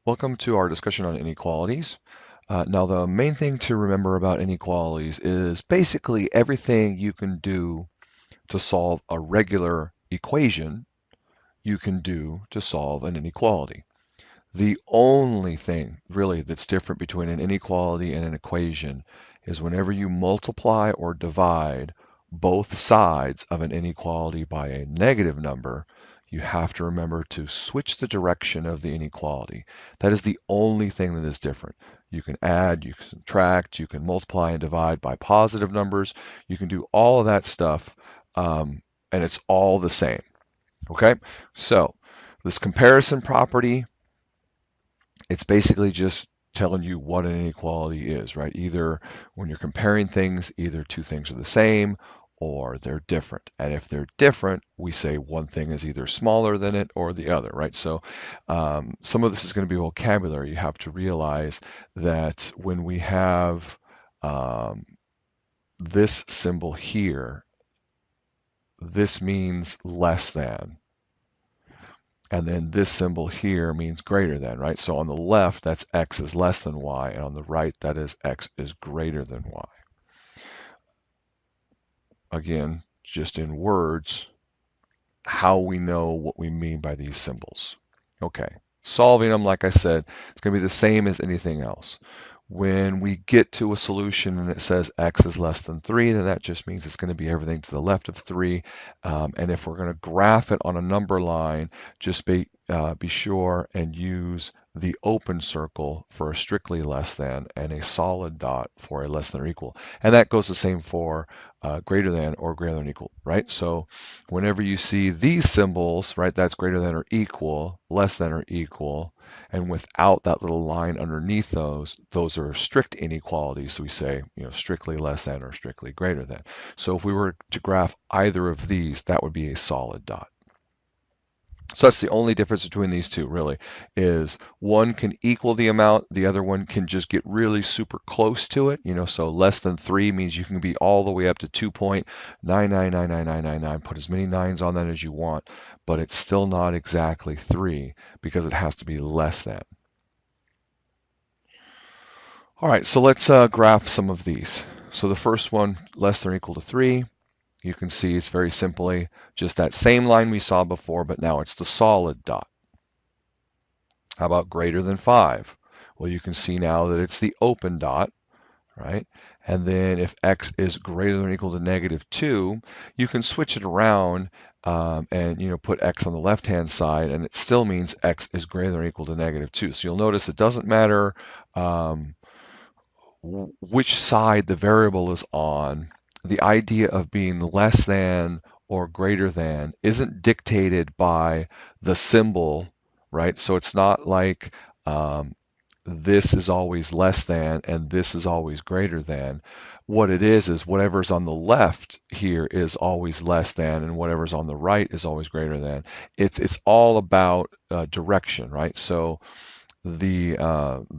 Welcome to our discussion on inequalities. Now, the main thing to remember about inequalities is basically everything you can do to solve a regular equation, you can do to solve an inequality. The only thing really that's different between an inequality and an equation is whenever you multiply or divide both sides of an inequality by a negative number, you have to remember to switch the direction of the inequality. That is the only thing that is different. You can add, you can subtract, you can multiply and divide by positive numbers. You can do all of that stuff, and it's all the same. Okay? So this comparison property, it's basically just telling you what an inequality is, right? Either when you're comparing things, either two things are the same or they're different. And if they're different, we say one thing is either smaller than it or the other, right? So some of this is going to be vocabulary. You have to realize that when we have this symbol here, this means less than. And then this symbol here means greater than, right? So on the left, that's x is less than y, and on the right, that is x is greater than y. Again, just in words, how we know what we mean by these symbols. Okay, solving them, like I said, it's going to be the same as anything else. When we get to a solution and it says x is less than 3, then that just means it's going to be everything to the left of 3. And if we're going to graph it on a number line, just be sure and use the open circle for a strictly less than and a solid dot for a less than or equal. And that goes the same for greater than or greater than or equal, right? So whenever you see these symbols, right, that's greater than or equal, less than or equal, and without that little line underneath those are strict inequalities. So we say, strictly less than or strictly greater than. So if we were to graph either of these, that would be a solid dot. So that's the only difference between these two, really, is one can equal the amount, the other one can just get really super close to it. So less than 3 means you can be all the way up to 2.9999999, put as many nines on that as you want, but it's still not exactly 3 because it has to be less than. All right, so let's graph some of these. So the first one, less than or equal to 3. You can see it's very simply just that same line we saw before, but now it's the solid dot. How about greater than 5? Well, you can see now that it's the open dot, right? And then if x is greater than or equal to negative 2, you can switch it around and put x on the left-hand side, and it still means x is greater than or equal to negative 2. So you'll notice it doesn't matter which side the variable is on. The idea of being less than or greater than isn't dictated by the symbol, right? So it's not like this is always less than and this is always greater than. What it is whatever's on the left here is always less than, and whatever's on the right is always greater than. It's all about direction, right? So the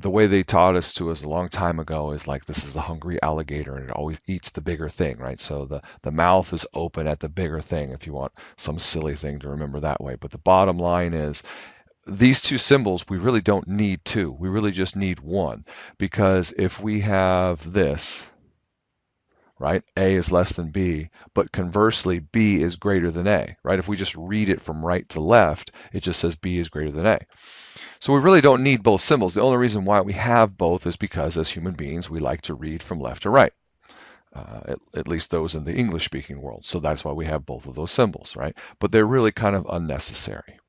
way they taught us a long time ago is like this is the hungry alligator and it always eats the bigger thing, right? So the mouth is open at the bigger thing, if you want some silly thing to remember that way. But the bottom line is these two symbols, we really don't need two. We really just need one, because if we have this, right, A is less than B, but conversely, B is greater than A, right? If we just read it from right to left, it just says B is greater than A. So we really don't need both symbols. The only reason why we have both is because as human beings, we like to read from left to right, at least those in the English-speaking world. So that's why we have both of those symbols, right? But they're really kind of unnecessary.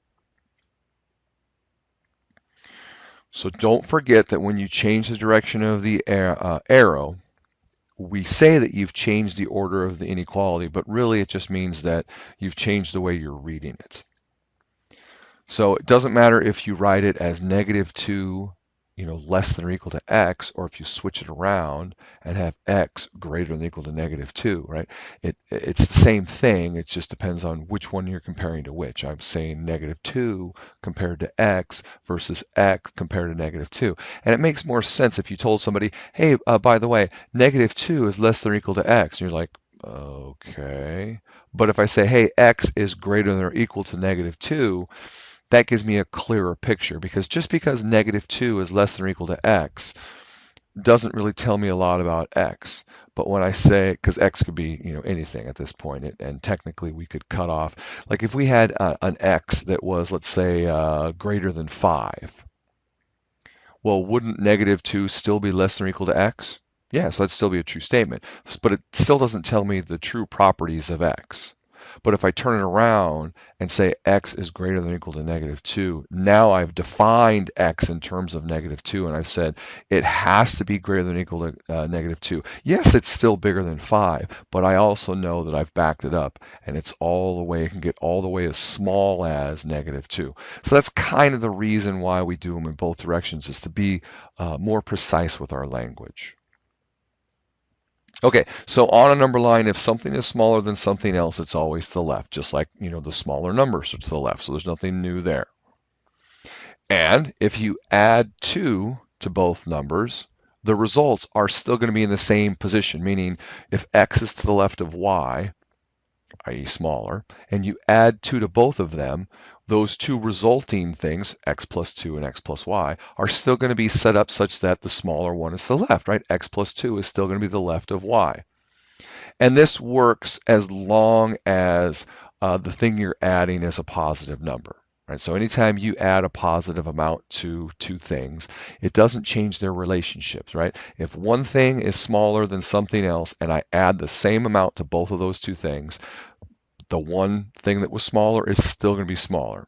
So don't forget that when you change the direction of the arrow, we say that you've changed the order of the inequality, but really it just means that you've changed the way you're reading it. So it doesn't matter if you write it as negative 2, less than or equal to x, or if you switch it around and have x greater than or equal to negative 2, right? It's the same thing. It just depends on which one you're comparing to which. I'm saying negative 2 compared to x versus x compared to negative 2. And it makes more sense if you told somebody, hey, by the way, negative 2 is less than or equal to x. And you're like, okay. But if I say, hey, x is greater than or equal to negative 2, that gives me a clearer picture, because just because -2 is less than or equal to x doesn't really tell me a lot about x. But when I say, because x could be, anything at this point, and technically we could cut off, like if we had an x that was, let's say, greater than 5, well, wouldn't -2 still be less than or equal to x? Yeah, so that'd still be a true statement, but it still doesn't tell me the true properties of x. But if I turn it around and say x is greater than or equal to -2, now I've defined x in terms of -2, and I've said it has to be greater than or equal to -2. Yes, it's still bigger than 5, but I also know that I've backed it up, and it's all the way, it can get all the way as small as -2. So that's kind of the reason why we do them in both directions, is to be more precise with our language. Okay, so on a number line, if something is smaller than something else, it's always to the left, just like, the smaller numbers are to the left, so there's nothing new there. And if you add 2 to both numbers, the results are still going to be in the same position, meaning if x is to the left of y, i.e. smaller, and you add 2 to both of them, those two resulting things, x plus 2 and x plus y, are still going to be set up such that the smaller one is to the left, right? X plus 2 is still going to be the left of y. And this works as long as the thing you're adding is a positive number. Right? So anytime you add a positive amount to two things, it doesn't change their relationships, right? If one thing is smaller than something else and I add the same amount to both of those two things, the one thing that was smaller is still going to be smaller.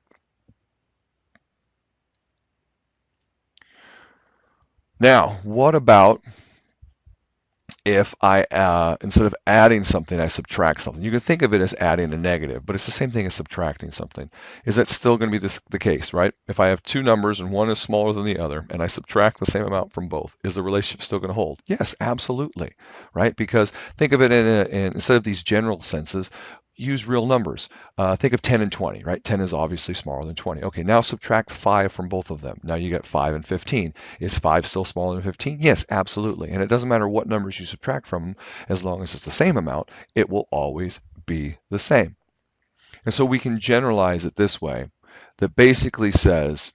Now, what about if I, instead of adding something, I subtract something? You can think of it as adding a negative, but it's the same thing as subtracting something. Is that still going to be the case, right? If I have two numbers and one is smaller than the other, and I subtract the same amount from both, is the relationship still going to hold? Yes, absolutely, right? Because think of it instead of these general senses, use real numbers. Think of 10 and 20, right? 10 is obviously smaller than 20. Okay, now subtract 5 from both of them. Now you get 5 and 15. Is 5 still smaller than 15? Yes, absolutely. And it doesn't matter what numbers you subtract from them, as long as it's the same amount, it will always be the same. And so we can generalize it this way, that basically says,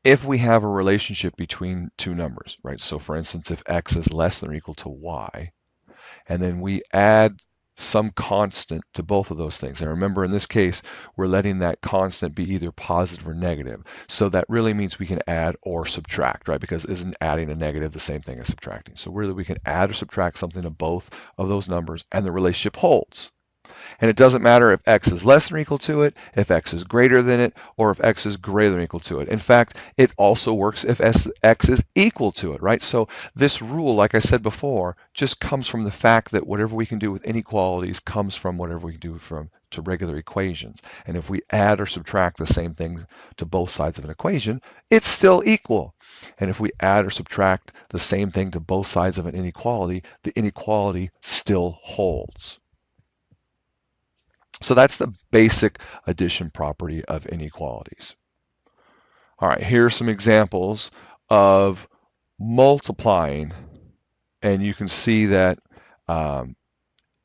if we have a relationship between two numbers, right? So for instance, if x is less than or equal to y, and then we add some constant to both of those things. And remember, in this case, we're letting that constant be either positive or negative. So that really means we can add or subtract, right? Because isn't adding a negative the same thing as subtracting? So really we can add or subtract something to both of those numbers and the relationship holds. And it doesn't matter if x is less than or equal to it, if x is greater than it, or if x is greater than or equal to it. In fact, it also works if x is equal to it, right? So this rule, like I said before, just comes from the fact that whatever we can do with inequalities comes from whatever we can do to regular equations. And if we add or subtract the same thing to both sides of an equation, it's still equal. And if we add or subtract the same thing to both sides of an inequality, the inequality still holds. So that's the basic addition property of inequalities. All right, here are some examples of multiplying, and you can see that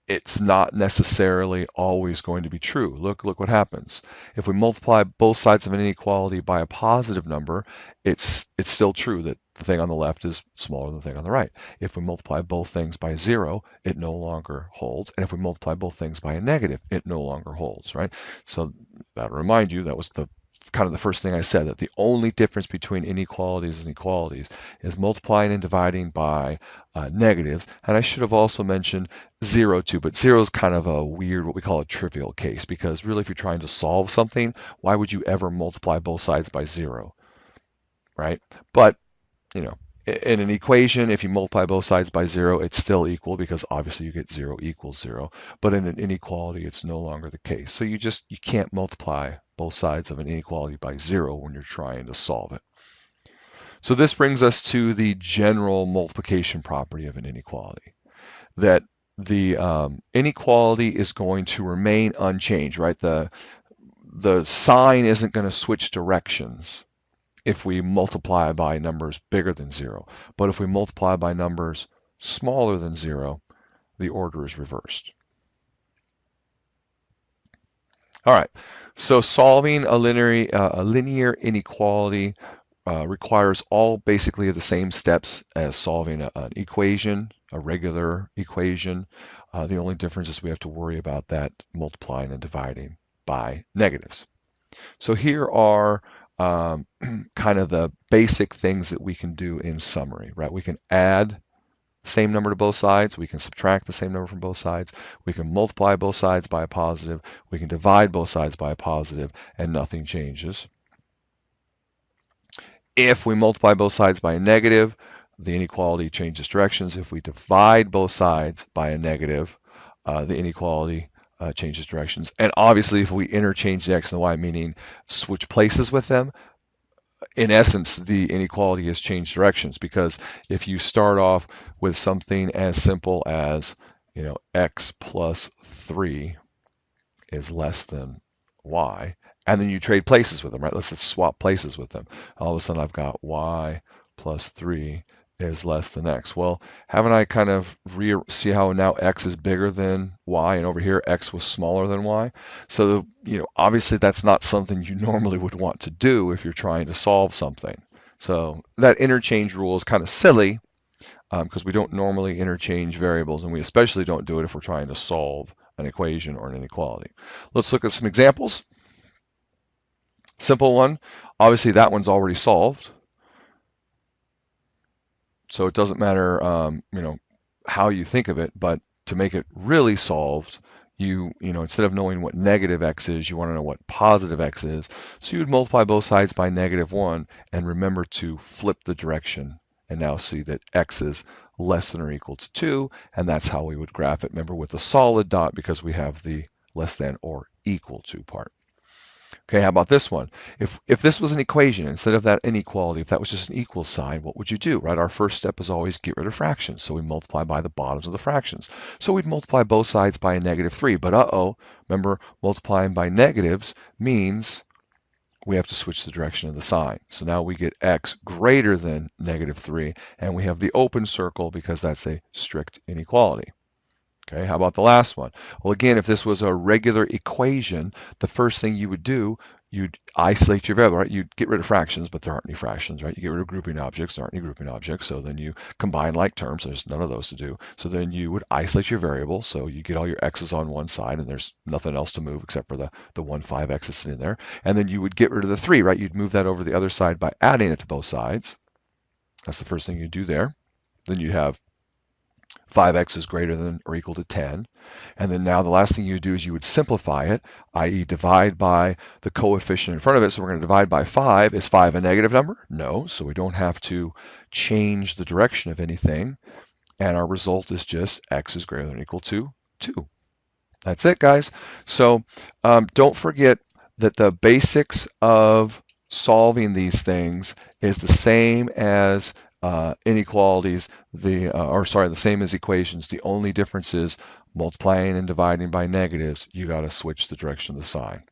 it's not necessarily always going to be true. Look what happens. If we multiply both sides of an inequality by a positive number, it's still true that the thing on the left is smaller than the thing on the right. If we multiply both things by 0, it no longer holds. And if we multiply both things by a negative, it no longer holds, right? So that'll remind you, that was kind of the first thing I said, that the only difference between inequalities and equalities is multiplying and dividing by negatives. And I should have also mentioned 0 too, but 0 is kind of a weird, what we call a trivial case, because really if you're trying to solve something, why would you ever multiply both sides by 0, right? But, in an equation, if you multiply both sides by 0, it's still equal, because obviously you get 0 equals 0. But in an inequality, it's no longer the case. So you can't multiply both sides of an inequality by 0 when you're trying to solve it. So this brings us to the general multiplication property of an inequality, that the inequality is going to remain unchanged, right? The sign isn't going to switch directions if we multiply by numbers bigger than 0. But if we multiply by numbers smaller than 0, the order is reversed. All right, so solving a linear inequality requires all basically the same steps as solving an equation, a regular equation. The only difference is we have to worry about that multiplying and dividing by negatives. So here are kind of the basic things that we can do in summary, right? We can add the same number to both sides. We can subtract the same number from both sides. We can multiply both sides by a positive. We can divide both sides by a positive, and nothing changes. If we multiply both sides by a negative, the inequality changes directions. If we divide both sides by a negative, the inequality changes directions. And obviously, if we interchange the x and the y, meaning switch places with them, in essence, the inequality has changed directions, because if you start off with something as simple as, x plus 3 is less than y, and then you trade places with them, right? Let's just swap places with them. All of a sudden, I've got y plus 3 is less than x. Well, haven't I kind of see how now x is bigger than y, and over here x was smaller than y? So, obviously that's not something you normally would want to do if you're trying to solve something. So that interchange rule is kind of silly, because we don't normally interchange variables, and we especially don't do it if we're trying to solve an equation or an inequality. Let's look at some examples. Simple one. Obviously, that one's already solved. So it doesn't matter, how you think of it, but to make it really solved, instead of knowing what negative x is, you want to know what positive x is. So you would multiply both sides by -1 and remember to flip the direction, and now see that x is less than or equal to 2, and that's how we would graph it. Remember, with a solid dot, because we have the less than or equal to part. Okay, how about this one? If this was an equation, instead of that inequality, if that was just an equal sign, what would you do, right? Our first step is always get rid of fractions. So we multiply by the bottoms of the fractions. So we'd multiply both sides by a -3. But remember, multiplying by negatives means we have to switch the direction of the sign. So now we get x greater than -3, and we have the open circle because that's a strict inequality. Okay, how about the last one? Well, again, if this was a regular equation, the first thing you would do, you'd isolate your variable, right? You'd get rid of fractions, but there aren't any fractions, right? You get rid of grouping objects, there aren't any grouping objects, so then you combine like terms, there's none of those to do. So then you would isolate your variable, so you get all your x's on one side, and there's nothing else to move except for the 1, 5x that's in there. And then you would get rid of the 3, right? You'd move that over to the other side by adding it to both sides. That's the first thing you do there. Then you'd have 5x is greater than or equal to 10. And then now the last thing you do is you would simplify it, i.e. divide by the coefficient in front of it. So we're going to divide by 5. Is 5 a negative number? No, so we don't have to change the direction of anything. And our result is just x is greater than or equal to 2. That's it, guys. So don't forget that the basics of solving these things is the same as inequalities, the same as equations. The only difference is multiplying and dividing by negatives. You got to switch the direction of the sign.